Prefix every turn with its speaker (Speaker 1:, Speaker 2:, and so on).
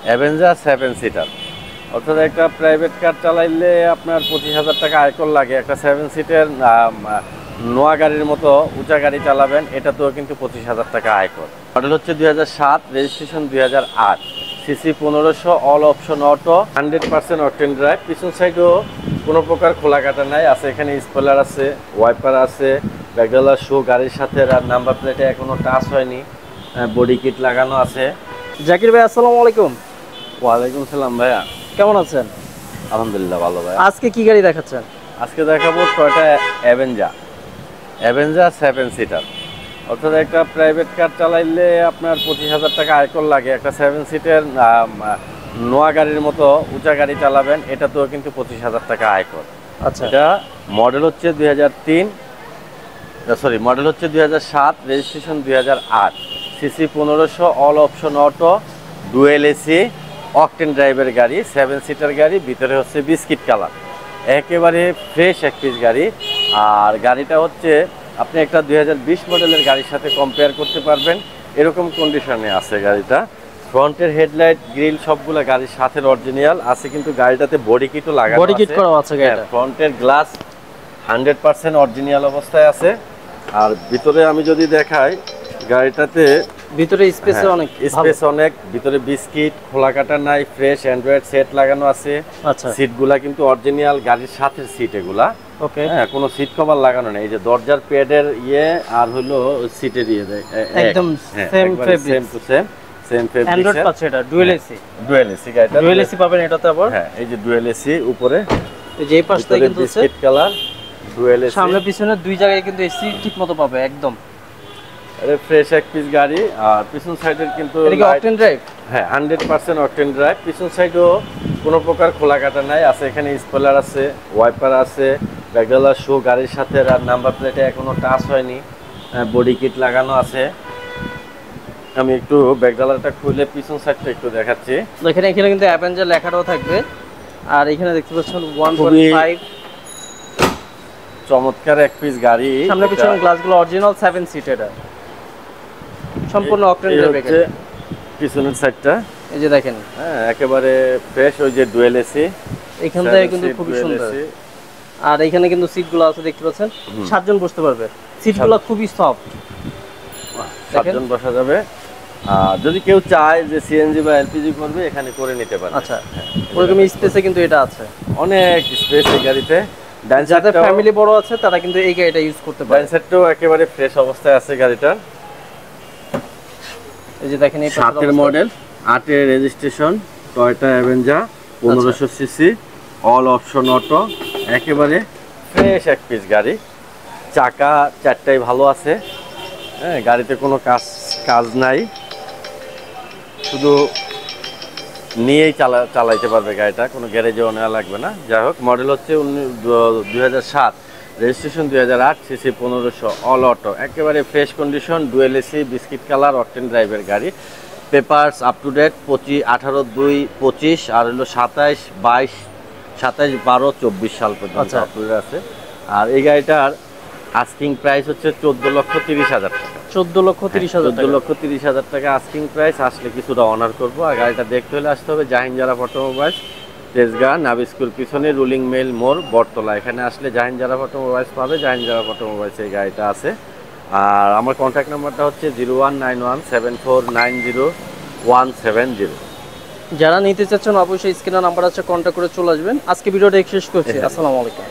Speaker 1: Avenger 7 seater, অর্থাৎ একটা private car চালাইলে আপনার 25,000 টাকা আয়কর লাগে। একটা 7 সিটের নোয়া গাড়ির মতো উঁচা গাড়ি চালাবেন, এটাতেও কিন্তু 25,000 টাকা আয়কর। মডেল হচ্ছে 2007, registration 2008, CC 1500, all option auto, 100% octane drive. পিছন সাইডও কোনো প্রকার খোলা কাটা নাই, আছে এখানে স্পয়লার আছে, ওয়াইপার আছে, ব্যাকডালার শো গাড়ির সাথে, আর নাম্বার প্লেটে এখনো টাচ হয়নি, বডি কিট লাগানো আছে।
Speaker 2: জাকির ভাই আসসালামু আলাইকুম।
Speaker 1: ওয়ালাইকুম সালাম ভাইয়া,
Speaker 2: কেমন আছেন?
Speaker 1: আলহামদুলিল্লাহ ভালো ভাই।
Speaker 2: আজকে কি গাড়ি দেখাচ্ছেন?
Speaker 1: আজকে দেখাবো টয়োটা অ্যাভেঞ্জার 7 সিটার, অর্থাৎ একটা প্রাইভেট কার চালাইলে আপনার 25,000 টাকা আয়কর লাগে। একটা 7 সিটের নোয়া গাড়ির মতো উঁচা গাড়ি চালাবেন, এটাতেও কিন্তু 25,000 টাকা আয়কর।
Speaker 2: আচ্ছা,
Speaker 1: এটা মডেল হচ্ছে 2007, registration 2008, CC 1500, all option auto, dual AC, octane ড্রাইভের গাড়ি, 7 সিটার গাড়ি, ভিতরে হচ্ছে বিস্কিট কালার, একেবারে ফ্রেশ এক পিস গাড়ি। আর গাড়িটা হচ্ছে আপনি একটা 2020 মডেলের গাড়ির সাথে কম্পেয়ার করতে পারবেন, এরকম কন্ডিশনে আছে গাড়িটা। ফ্রন্টের হেডলাইট, গ্রিল সবগুলো গাড়ির সাথে অরিজিনাল আছে, কিন্তু গাড়িটাতে বডি কিটও লাগানো আছে।
Speaker 2: বডি কিট করা আছে গাড়িটা।
Speaker 1: ফ্রন্টের গ্লাস 100% অরিজিনাল অবস্থায় আছে। আর ভিতরে আমি যদি দেখাই, গাড়িটাতে
Speaker 2: ভিতরে স্পেস অনেক
Speaker 1: অনেক, ভিতরে বিস্কিট, খোলা কাটা নাই, ফ্রেশ অ্যান্ড্রয়েড সেট লাগানো আছে।
Speaker 2: আচ্ছা,
Speaker 1: সিটগুলা কিন্তু অরিজিনাল গাড়ির সাথে সিট এগুলা।
Speaker 2: ওকে,
Speaker 1: হ্যাঁ, কোনো সিট কভার লাগানো নেই। এই যে দরজার প্যাডের আর হলো সিটের
Speaker 2: একদম same to same fabrics. Android পাচ্ছে, এটা ডুয়েল এসি।
Speaker 1: গাড়িটা
Speaker 2: ডুয়েল এসি পাবেন এটাতে আবার।
Speaker 1: হ্যাঁ, এই যে ডুয়েল এসি উপরে,
Speaker 2: এই যে এই পাশটা কিন্তু
Speaker 1: বিস্কিট কালার ডুয়েল এসি,
Speaker 2: সামনে পিছনে দুই জায়গায় কিন্তু এসি ঠিকমতো পাবে একদম।
Speaker 1: আরে ফ্রেশ এক পিস গাড়ি। আর পিছন সাইডের কিন্তু
Speaker 2: এটা কি অকটেন ড্রাইভ?
Speaker 1: হ্যাঁ, 100% অকটেন ড্রাইভ। পিছন সাইডও কোনো প্রকার খোলা কাটা নাই, আছে এখানে স্পয়লার আছে, ওয়াইপার আছে, ব্যাকডালার শো গাড়ির সাথে, আর নাম্বার প্লেটে এখনো টাচ হয়নি, বডি কিট লাগানো আছে। আমি একটু ব্যাকডালারটা খুলে পিছন সাইডটা একটু দেখাচ্ছি।
Speaker 2: দেখেন এখানে কিন্তু অ্যাভেঞ্জার লেখাটাও থাকবে। আর এখানে দেখতে পাচ্ছেন 1.5
Speaker 1: চমৎকার এক পিস গাড়ি।
Speaker 2: সামনে পিছনে গ্লাসগুলো অরিজিনাল 7 সিট, এটা সম্পূর্ণ অকটেন ড্রাইভ গাড়ি।
Speaker 1: পিছনের সাইডটা
Speaker 2: এই যে দেখেন,
Speaker 1: হ্যাঁ একেবারে ফ্রেশ, ওই যে ডুয়েল এসি
Speaker 2: এখান থেকে কিন্তু খুব সুন্দর। আর এখানে কিন্তু সিটগুলো আছে দেখতে পাচ্ছেন, 7 জন বসতে পারবে। সিটগুলো খুবই সফট,
Speaker 1: 7 জন বসা যাবে। আর যদি কেউ চায় যে সিএনজি বা এলপিজি করবে, এখানে করে নিতে পারে।
Speaker 2: আচ্ছা, ওরকম স্পেসে কিন্তু এটা আছে,
Speaker 1: অনেক স্পেস এই গাড়িতে।
Speaker 2: যাদের ফ্যামিলি বড় আছে তারা কিন্তু এই গাড়িটা ইউজ করতে পারে।
Speaker 1: ডান সাইডটাও একেবারে ফ্রেশ অবস্থায় আছে গাড়িটা।
Speaker 2: এই যে দেখেন, এই
Speaker 1: 7 model, 8 registration, Toyota Avenger 1500 CC, all option auto, একেবারে ফ্রেশ এক পিস গাড়ি। চাকা 4টাই ভালো আছে। হ্যাঁ, গাড়িতে কোনো কাজ নাই, শুধু নিয়েই চালাইতে পারবে গাড়িটা, কোনো গ্যারেজেও নেওয়া লাগবে না। যাই হোক, মডেল হচ্ছে 2007, রেজিস্ট্রেশন 2008, সিসি 1500, অল অটো, একেবারে fresh condition, dual AC, biscuit colour, octane ড্রাইভের গাড়ি। পেপারস আপ টু ডেট, 18/2/25, আর হলো 27/12/24 সাল পর্যন্ত আপ টু ডেট আছে। আর এই গাড়িটার আস্কিং প্রাইস হচ্ছে 14,30,000 টাকা।
Speaker 2: 14,30,000
Speaker 1: টাকা আস্কিং প্রাইস। আসলে কিছুটা অনার করবো। আর গাড়িটা দেখতে হলে আসতে হবে জাহিনজারা অটোমোবাইলস, তেজগাঁ নাবি স্কুল পিছনে, রুলিং মেল মোড়, বটতলা। এখানে আসলে জাহিনজারা অটোমোবাইলস পাবে। জাহিনজারা অটোমোবাইলস এই গাড়িটা আছে। আর আমার কন্ট্যাক্ট নাম্বারটা হচ্ছে 019174900170।
Speaker 2: যারা নিতে চাচ্ছেন অবশ্যই স্ক্রিনে নাম্বার আছে, কন্ট্যাক্ট করে চলে আসবেন। আজকে ভিডিওটা শেষ করছি। আসসালামু আলাইকুম।